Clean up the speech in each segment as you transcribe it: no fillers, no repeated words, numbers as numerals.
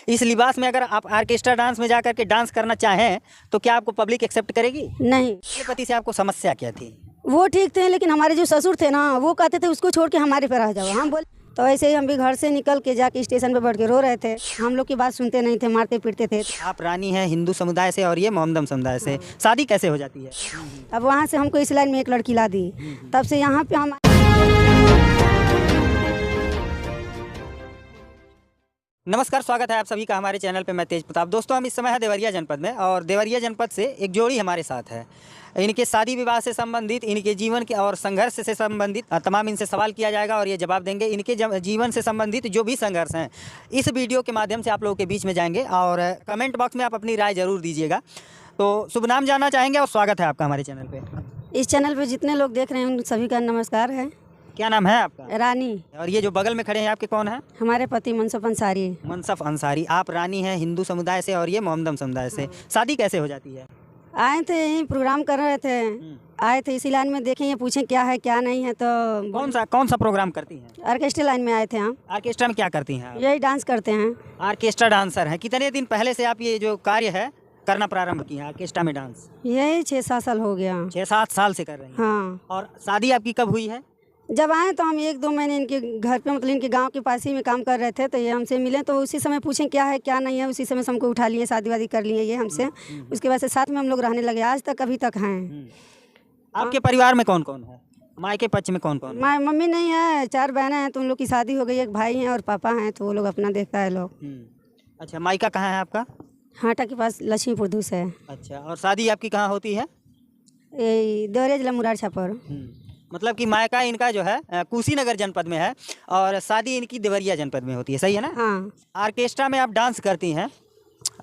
इस लिबास में अगर आप ऑर्केस्ट्रा डांस में जा करके डांस करना चाहें तो क्या आपको पब्लिक एक्सेप्ट करेगी? नहीं, अपने पति से आपको समस्या क्या थी? वो ठीक थे, लेकिन हमारे जो ससुर थे ना, वो कहते थे उसको छोड़ के हमारे पर आ जाओ। हम बोले तो ऐसे ही हम भी घर से निकल के जाके स्टेशन पे बैठ के रो रहे थे। हम लोग की बात सुनते नहीं थे, मारते पीटते थे। आप रानी हैं हिंदू समुदाय से और ये मोहम्मदन समुदाय से, शादी कैसे हो जाती है? अब वहाँ से हमको इस लाइन में एक लड़की ला दी, तब से यहाँ पे हम। नमस्कार, स्वागत है आप सभी का हमारे चैनल पे। मैं तेज प्रताप। दोस्तों, हम इस समय है देवरिया जनपद में और देवरिया जनपद से एक जोड़ी हमारे साथ है। इनके शादी विवाह से संबंधित, इनके जीवन के और संघर्ष से संबंधित तमाम इनसे सवाल किया जाएगा और ये जवाब देंगे। इनके जीवन से संबंधित जो भी संघर्ष हैं इस वीडियो के माध्यम से आप लोगों के बीच में जाएंगे और कमेंट बॉक्स में आप अपनी राय ज़रूर दीजिएगा। तो शुभ नाम जानना चाहेंगे और स्वागत है आपका हमारे चैनल पर। इस चैनल पे जितने लोग देख रहे हैं उन सभी का नमस्कार है। क्या नाम है आपका? रानी। और ये जो बगल में खड़े हैं आपके कौन है? हमारे पति मनसुख अंसारी। मनसुख अंसारी। आप रानी हैं हिंदू समुदाय से और ये मोहम्मदन समुदाय से। शादी कैसे हो जाती है? आए थे, यहीं प्रोग्राम कर रहे थे, आए थे इसी लाइन में, देखें ये पूछें क्या है क्या नहीं है। तो कौन सा प्रोग्राम करती हैं? ऑर्केस्ट्रा लाइन में आए थे हम। ऑर्केस्ट्रा में क्या करती हैं आप? यही डांस करते हैं। ऑर्केस्ट्रा डांसर हैं। कितने दिन पहले से आप ये जो कार्य है करना प्रारंभ किए हैं ऑर्केस्ट्रा में डांस? यही 6-7 साल हो गया। 6-7 साल से कर रही हैं? हाँ। और शादी आपकी कब हुई है? जब आए तो हम 1-2 महीने इनके घर पे, मतलब इनके गांव के पास ही में काम कर रहे थे, तो ये हमसे मिले तो उसी समय पूछें क्या है क्या नहीं है, उसी समय से हमको उठा लिए, शादी वादी कर लिए ये हमसे। उसके बाद से साथ में हम लोग रहने लगे, आज तक अभी तक हैं। आपके परिवार में कौन कौन है? मायके पक्ष में कौन कौन है? मम्मी नहीं है, 4 बहनें हैं, तो उन लोग की शादी हो गई। एक भाई हैं और पापा हैं, तो वो लोग अपना देखता है लोग। अच्छा, मायका कहाँ है आपका? हाटा के पास लक्ष्मीपुर दूस है। अच्छा, और शादी आपकी कहाँ होती है? ये देवरिया जिला मुरार छापर। मतलब कि मायका इनका जो है कुशीनगर जनपद में है और शादी इनकी देवरिया जनपद में होती है, सही है ना? हाँ। ऑर्केस्ट्रा में आप डांस करती हैं,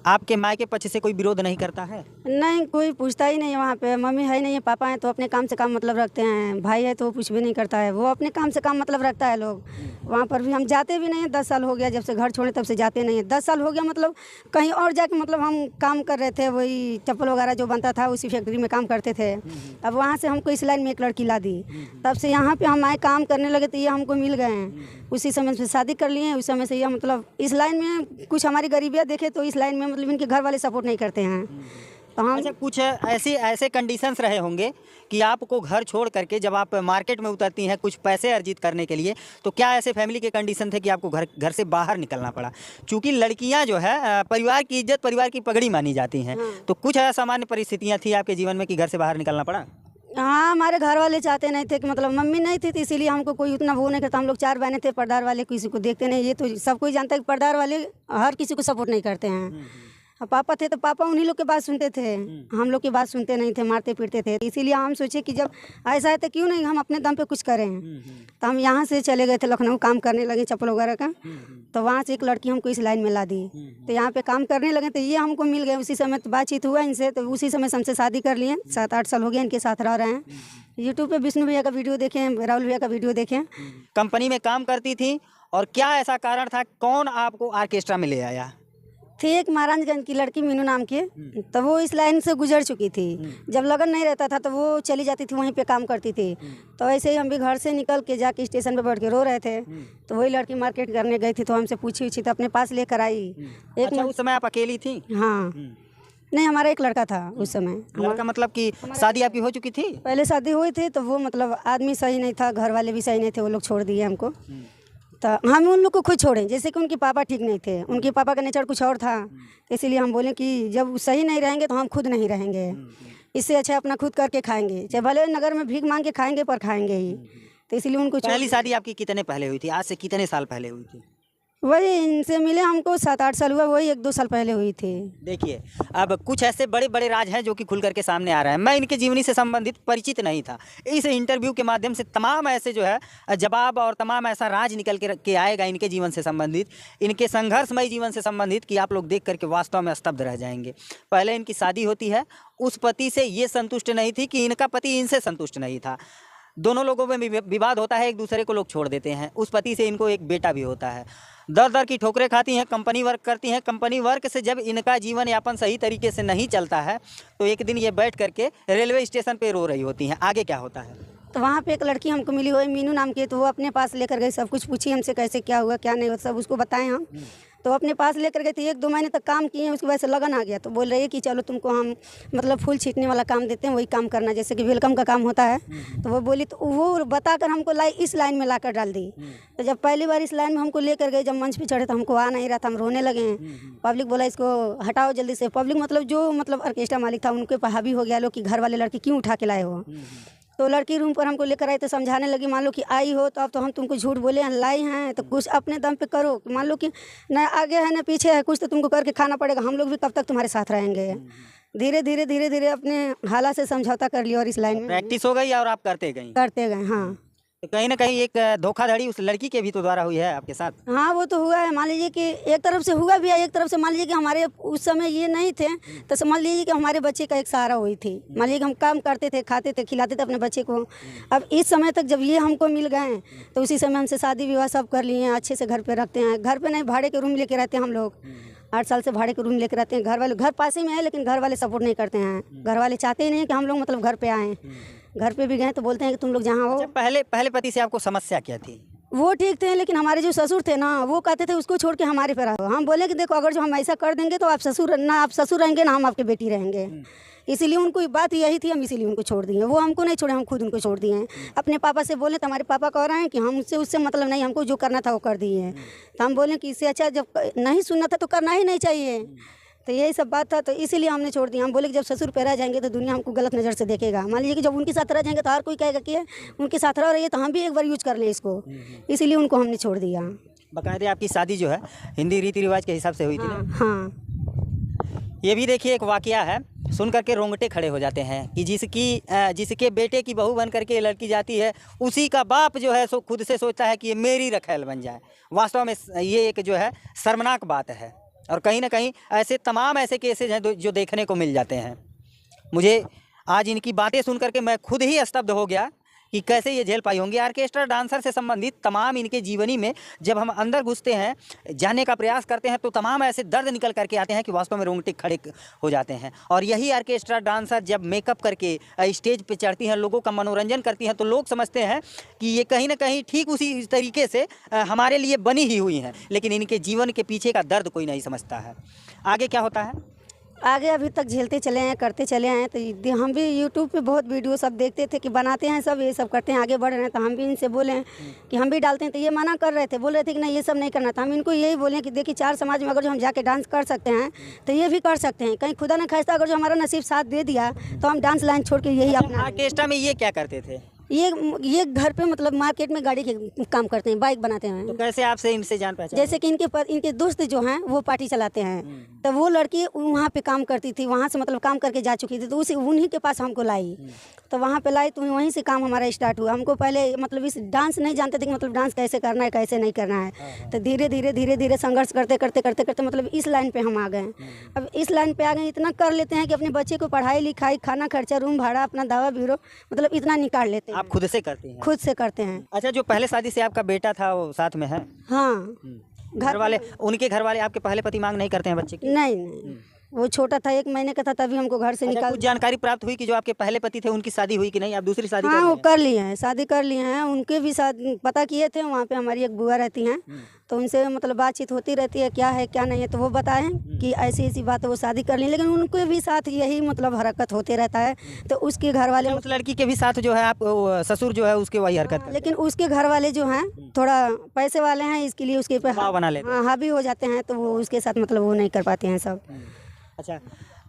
आपके मायके पक्ष से कोई विरोध नहीं करता है? नहीं, कोई पूछता ही नहीं है वहाँ पे। मम्मी है नहीं है, पापा हैं तो अपने काम से काम मतलब रखते हैं। भाई है तो वो कुछ भी नहीं करता है, वो अपने काम से काम मतलब रखता है। लोग वहाँ पर भी हम जाते भी नहीं है। 10 साल हो गया जब से घर छोड़े, तब से जाते नहीं है। 10 साल हो गया, मतलब कहीं और जाके, मतलब हम काम कर रहे थे, वही चप्पल वगैरह जो बनता था उसी फैक्ट्री में काम करते थे। अब वहाँ से हमको इस लाइन में एक लड़की ला दी, तब से यहाँ पे हम आए काम करने लगे, तो ये हमको मिल गए हैं। उसी समय से शादी कर लिए, उस समय से ये, मतलब इस लाइन में कुछ हमारी गरीबियाँ देखे तो इस लाइन में, मतलब इनके घर वाले सपोर्ट नहीं करते हैं। तो हम अच्छा, कुछ ऐसे कंडीशंस रहे होंगे कि आपको घर छोड़ करके जब आप मार्केट में उतरती हैं कुछ पैसे अर्जित करने के लिए, तो क्या ऐसे फैमिली के कंडीशन थे कि आपको घर से बाहर निकलना पड़ा? क्योंकि लड़कियां जो है परिवार की इज्जत, परिवार की पगड़ी मानी जाती हैं। तो कुछ असामान्य परिस्थितियां थी आपके जीवन में कि घर से बाहर निकलना पड़ा? हाँ, हमारे घर वाले चाहते नहीं थे कि, मतलब मम्मी नहीं थी तो इसीलिए हमको कोई उतना वो नहीं करता। हम लोग 4 बहनें थे, पर्दार वाले किसी को देखते नहीं। ये तो सब कोई जानता है कि पर्दार वाले हर किसी को सपोर्ट नहीं करते हैं। पापा थे तो पापा उन्हीं लोग की बात सुनते थे, हम लोग की बात सुनते नहीं थे, मारते पीटते थे। इसीलिए हम सोचे कि जब ऐसा है तो क्यों नहीं हम अपने दम पे कुछ करें। तो हम यहाँ से चले गए थे लखनऊ, काम करने लगे चप्पल वगैरह का। तो वहाँ से एक लड़की हमको इस लाइन में ला दी, तो यहाँ पे काम करने लगे, तो ये हमको मिल गए। उसी समय तो बातचीत हुआ इनसे, तो उसी समय से हमसे शादी कर लिए। 7-8 साल हो गए इनके साथ रह रहे हैं। यूट्यूब पे विष्णु भैया का वीडियो देखें, राहुल भैया का वीडियो देखें। कंपनी में काम करती थी और क्या ऐसा कारण था, कौन आपको ऑर्केस्ट्रा में ले आया? थी एक महाराजगंज की लड़की मीनू नाम की, तो वो इस लाइन से गुजर चुकी थी। जब लगन नहीं रहता था तो वो चली जाती थी, वहीं पे काम करती थी। तो ऐसे ही हम भी घर से निकल के जाके स्टेशन पे बैठ के रो रहे थे, तो वही लड़की मार्केट करने गई थी, तो हमसे पूछी तो अपने पास लेकर आई। अच्छा, उस समय आप अकेली थी? हाँ। नहीं, हमारा एक लड़का था उस समय। लड़का मतलब कि शादी आपकी हो चुकी थी? पहले शादी हुई थी, तो वो मतलब आदमी सही नहीं था, घर वाले भी सही नहीं थे, वो लोग छोड़ दिए हमको। तो हम उन लोग को खुद छोड़ें, जैसे कि उनके पापा ठीक नहीं थे, उनके पापा का नेचर कुछ और था। इसीलिए हम बोले कि जब सही नहीं रहेंगे तो हम खुद नहीं रहेंगे, इससे अच्छा अपना खुद करके खाएंगे, चाहे भले नगर में भीख मांग के खाएंगे पर खाएंगे ही। तो इसीलिए उनको पहली शादी आपकी कितने पहले हुई थी? आज से कितने साल पहले हुई थी? वही इनसे मिले हमको 7-8 साल हुआ, वही 1-2 साल पहले हुई थी। देखिए, अब कुछ ऐसे बड़े बड़े राज हैं जो कि खुल करके सामने आ रहे हैं। मैं इनके जीवनी से संबंधित परिचित नहीं था। इस इंटरव्यू के माध्यम से तमाम ऐसे जो है जवाब और तमाम ऐसा राज निकल के आएगा इनके जीवन से संबंधित, इनके संघर्षमय जीवन से संबंधित, कि आप लोग देख करके वास्तव में स्तब्ध रह जाएंगे। पहले इनकी शादी होती है, उस पति से ये संतुष्ट नहीं थी कि इनका पति इनसे संतुष्ट नहीं था। दोनों लोगों में विवाद होता है, एक दूसरे को लोग छोड़ देते हैं। उस पति से इनको एक बेटा भी होता है। दर दर की ठोकरें खाती हैं, कंपनी वर्क करती हैं। कंपनी वर्क से जब इनका जीवन यापन सही तरीके से नहीं चलता है तो एक दिन ये बैठ करके रेलवे स्टेशन पे रो रही होती हैं। आगे क्या होता है? तो वहाँ पे एक लड़की हमको मिली हुई मीनू नाम की, तो वो अपने पास लेकर गई, सब कुछ पूछी हमसे कैसे क्या हुआ क्या नहीं हुआ, सब उसको बताएं हम। तो अपने पास लेकर गए थे, 1-2 महीने तक काम किए, उसकी वजह से लगन आ गया। तो बोल रही है कि चलो तुमको हम मतलब फूल छींटने वाला काम देते हैं, वही काम करना, जैसे कि वेलकम का काम होता है। तो वो बोली, तो वो बताकर हमको इस लाइन में लाकर डाल दी। तो जब पहली बार इस लाइन में हमको लेकर गए, जब मंच पे चढ़े तो हमको आ नहीं रहा था, हम रोने लगे हैं। पब्लिक बोला इसको हटाओ जल्दी से। पब्लिक मतलब जो मतलब ऑर्केस्ट्रा मालिक था उनके ऊपर हावी हो गया लोग कि घर वाले लड़की क्यों उठा के लाए हो। तो लड़की रूम पर हमको लेकर आई तो समझाने लगी, मान लो कि आई हो तो अब तो हम तुमको झूठ बोले हैं, लाई हैं, तो कुछ अपने दम पे करो। मान लो कि न आगे है न पीछे है, कुछ तो तुमको करके खाना पड़ेगा, हम लोग भी कब तक तुम्हारे साथ रहेंगे। धीरे धीरे अपने हालात से समझौता कर लिया और इस लाइन में प्रैक्टिस हो गई और आप करते गए। हाँ, तो कहीं ना कहीं एक धोखाधड़ी उस लड़की के भी तो द्वारा हुई है आपके साथ। हाँ वो तो हुआ है। मान लीजिए कि एक तरफ से हुआ भी है, एक तरफ से मान लीजिए कि हमारे उस समय ये नहीं थे, तो समझ लीजिए कि हमारे बच्चे का एक सहारा हुई थी। मान लीजिए कि हम काम करते थे, खाते थे, खिलाते थे अपने बच्चे को। अब इस समय तक जब ये हमको मिल गए तो उसी समय हमसे शादी विवाह सब कर लिए हैं, अच्छे से घर पे रखते हैं। घर पे नहीं, भाड़े के रूम लेके रहते हैं हम लोग। 8 साल से भाड़े के रूम लेके रहते हैं। घर वाले, घर पास ही में है लेकिन घर वाले सपोर्ट नहीं करते हैं। घर वाले चाहते ही नहीं कि हम लोग मतलब घर पे आएँ। घर पे भी गए तो बोलते हैं कि तुम लोग जहाँ हो। अच्छा, पहले पति से आपको समस्या क्या थी? वो ठीक थे, लेकिन हमारे जो ससुर थे ना, वो कहते थे उसको छोड़ के हमारे पर आओ। हम बोले कि देखो अगर जो हम ऐसा कर देंगे तो आप ससुर रहेंगे ना हम आपके बेटी रहेंगे। इसीलिए उनको बात यही थी, हम इसीलिए उनको छोड़ दिए। वो हमको नहीं छोड़े, हम खुद उनको छोड़ दिए हैं। अपने पापा से बोले तो हमारे पापा कह रहे हैं कि हम उससे मतलब नहीं, हमको जो करना था वो कर दिए हैं। तो हम बोले कि इससे अच्छा जब नहीं सुनना था तो करना ही नहीं चाहिए। तो यही सब बात था, तो इसीलिए हमने छोड़ दिया। हम बोले कि जब ससुर पे रह जाएंगे तो दुनिया हमको गलत नज़र से देखेगा। मान लीजिए कि जब उनके साथ रह जाएंगे तो हर कोई कहेगा कि उनके साथ रह रही है तो हम भी एक बार यूज कर लें इसको। इसीलिए उनको हमने छोड़ दिया। बाकायदे आपकी शादी जो है हिंदी रीति रिवाज के हिसाब से हुई थी ना? हाँ। ये भी देखिए एक वाकया है, सुन करके रोंगटे खड़े हो जाते हैं कि जिसके बेटे की बहू बन करके लड़की जाती है, उसी का बाप जो है सो खुद से सोचता है कि ये मेरी रखैल बन जाए। वास्तव में ये एक जो है शर्मनाक बात है। और कहीं ना कहीं ऐसे तमाम ऐसे केसेज हैं जो देखने को मिल जाते हैं। मुझे आज इनकी बातें सुन करके मैं खुद ही स्तब्ध हो गया कि कैसे ये झेल पाई होंगी। ऑर्केस्ट्रा डांसर से संबंधित तमाम इनके जीवनी में जब हम अंदर घुसते हैं, जानने का प्रयास करते हैं, तो तमाम ऐसे दर्द निकल करके आते हैं कि वास्तव में रोंगटे खड़े हो जाते हैं। और यही ऑर्केस्ट्रा डांसर जब मेकअप करके स्टेज पे चढ़ती हैं, लोगों का मनोरंजन करती हैं, तो लोग समझते हैं कि ये कहीं ना कहीं ठीक उसी तरीके से हमारे लिए बनी ही हुई हैं। लेकिन इनके जीवन के पीछे का दर्द कोई नहीं समझता है। आगे क्या होता है? आगे अभी तक झेलते चले हैं, करते चले हैं। तो हम भी यूट्यूब पे बहुत वीडियो सब देखते थे कि बनाते हैं सब, ये सब करते हैं, आगे बढ़ रहे हैं। तो हम भी इनसे बोले कि हम भी डालते हैं, तो ये मना कर रहे थे, बोल रहे थे कि नहीं ये सब नहीं करना था। हम इनको यही बोले कि देखिए 4 समाज में अगर जो हम जाके डांस कर सकते हैं तो ये भी कर सकते हैं। कहीं खुदा न खास्ता अगर जो हमारा नसीब साथ दे दिया तो हम डांस लाइन छोड़ के यही अपना। ऑर्केस्ट्रा में ये क्या करते थे? ये घर पे मतलब मार्केट में गाड़ी के काम करते हैं, बाइक बनाते हैं। तो कैसे आपसे इनसे जान पहचान? जैसे कि इनके दोस्त जो हैं वो पार्टी चलाते हैं, तो वो लड़की वहाँ पे काम करती थी, वहाँ से मतलब काम करके जा चुकी थी, तो उन्हीं के पास हमको लाई। तो वहाँ पे लाई तो वहीं से काम हमारा स्टार्ट हुआ। हमको पहले मतलब इस डांस नहीं जानते थे कि मतलब डांस कैसे करना है, कैसे नहीं करना है। तो धीरे धीरे संघर्ष करते मतलब इस लाइन पे हम आ गए। अब इस लाइन पे आ गए, इतना कर लेते हैं कि अपने बच्चे को पढ़ाई लिखाई, खाना खर्चा, रूम भाड़ा, अपना दवा बीरो मतलब इतना निकाल लेते हैं। आप खुद से करती हैं? खुद से करते हैं। अच्छा, जो पहले शादी से आपका बेटा था वो साथ में है? हाँ। घर वाले, उनके घर वाले आपके पहले पति मांग नहीं करते हैं बच्चे की? नहीं, वो छोटा था, 1 महीने का था, तभी हमको घर से निकाल। कुछ जानकारी प्राप्त हुई कि जो आपके पहले पति थे उनकी शादी हुई कि नहीं? आप दूसरी शादी? हाँ, वो कर लिए हैं, शादी कर लिए हैं। उनके भी पता किए थे। वहाँ पे हमारी एक बुआ रहती हैं, तो उनसे मतलब बातचीत होती रहती है, क्या है क्या नहीं है। तो वो बताएं कि ऐसी ऐसी बात है, वो शादी कर ली। लेकिन उनके भी साथ यही मतलब हरकत होते रहता है। तो उसके घर वाले, उस लड़की के भी साथ जो है आप ससुर जो है उसके वही हरकत करते हैं। लेकिन उसके घर वाले जो हैं थोड़ा पैसे वाले हैं, इसके लिए उसके पे बना लेते हैं। हाँ, हावी हो जाते हैं, तो वो उसके साथ मतलब वो नहीं कर पाते हैं सब। अच्छा,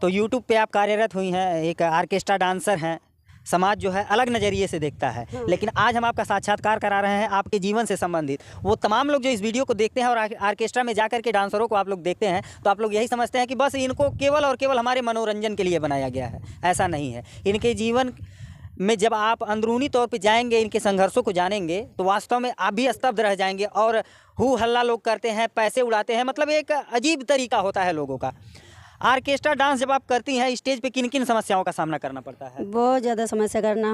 तो यूट्यूब पे आप कार्यरत हुई हैं, एक ऑर्केस्ट्रा डांसर हैं। समाज जो है अलग नज़रिए से देखता है, लेकिन आज हम आपका साक्षात्कार करा रहे हैं आपके जीवन से संबंधित। वो तमाम लोग जो इस वीडियो को देखते हैं और ऑर्केस्ट्रा में जाकर के डांसरों को आप लोग देखते हैं, तो आप लोग यही समझते हैं कि बस इनको केवल और केवल हमारे मनोरंजन के लिए बनाया गया है। ऐसा नहीं है। इनके जीवन में जब आप अंदरूनी तौर पे जाएंगे, इनके संघर्षों को जानेंगे, तो वास्तव में आप भी स्तब्ध रह जाएंगे। और हु हल्ला लोग करते हैं, पैसे उड़ाते हैं, मतलब एक अजीब तरीका होता है लोगों का। ऑर्केस्ट्रा डांस जब आप करती हैं, स्टेज पे किन किन समस्याओं का सामना करना पड़ता है? बहुत ज़्यादा समस्या करना।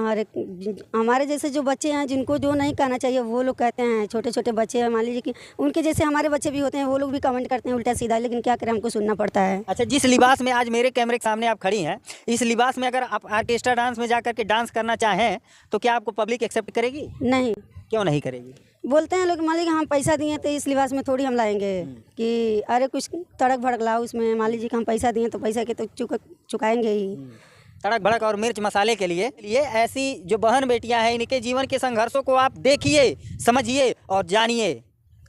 हमारे जैसे जो बच्चे हैं, जिनको जो नहीं कहना चाहिए वो लोग कहते हैं। छोटे छोटे बच्चे हैं, मान लीजिए कि उनके जैसे हमारे बच्चे भी होते हैं, वो लोग भी कमेंट करते हैं उल्टा सीधा, लेकिन क्या करें, हमको सुनना पड़ता है। अच्छा, जिस लिबास में आज मेरे कैमरे के सामने आप खड़ी हैं, इस लिबास में अगर आप ऑर्केस्ट्रा डांस में जाकर के डांस करना चाहें तो क्या आपको पब्लिक एक्सेप्ट करेगी? नहीं। क्यों नहीं करेगी? बोलते हैं लोग, मान लीजिए हम पैसा दिए तो इस लिबास में थोड़ी हम लाएंगे कि अरे कुछ तड़क भड़क लाओ उसमें। मान लीजिए कि हम पैसा दिए तो पैसा के तो चुकाएंगे ही। तड़क भड़क और मिर्च मसाले के लिए ऐसी जो बहन बेटियां हैं, इनके जीवन के संघर्षों को आप देखिए, समझिए और जानिए।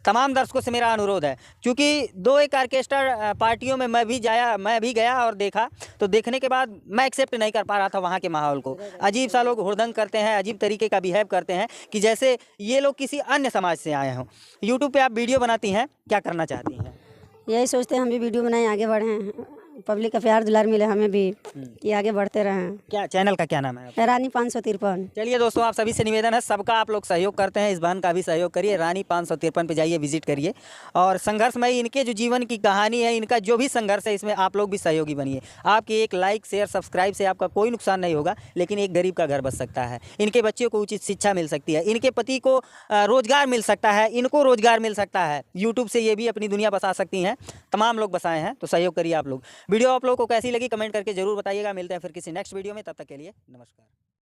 तमाम दर्शकों से मेरा अनुरोध है, क्योंकि 2 एक ऑर्केस्ट्रा पार्टियों में मैं भी गया और देखा, तो देखने के बाद मैं एक्सेप्ट नहीं कर पा रहा था वहाँ के माहौल को। अजीब सा लोग हुड़दंग करते हैं, अजीब तरीके का बिहेव करते हैं कि जैसे ये लोग किसी अन्य समाज से आए हों। यूट्यूब पे आप वीडियो बनाती हैं, क्या करना चाहती हैं? यही सोचते हैं हम भी वीडियो बनाएं, आगे बढ़ें, पब्लिक का प्यार दुलार मिले हमें भी, कि आगे बढ़ते रहें। क्या चैनल का क्या नाम है आपका? रानी 553। चलिए दोस्तों, आप सभी से निवेदन है, सबका आप लोग सहयोग करते हैं, इस बहन का भी सहयोग करिए। रानी 553 पे जाइए, विजिट करिए और संघर्षमय इनके जो जीवन की कहानी है, इनका जो भी संघर्ष है, इसमें आप लोग भी सहयोगी बनिए। आपकी एक लाइक शेयर सब्सक्राइब से आपका कोई नुकसान नहीं होगा, लेकिन एक गरीब का घर बच सकता है, इनके बच्चों को उचित शिक्षा मिल सकती है, इनके पति को रोजगार मिल सकता है, इनको रोजगार मिल सकता है। यूट्यूब से ये भी अपनी दुनिया बसा सकती हैं, तमाम लोग बसाए हैं, तो सहयोग करिए आप लोग। वीडियो आप लोगों को कैसी लगी कमेंट करके जरूर बताइएगा। मिलते हैं फिर किसी नेक्स्ट वीडियो में, तब तक के लिए नमस्कार।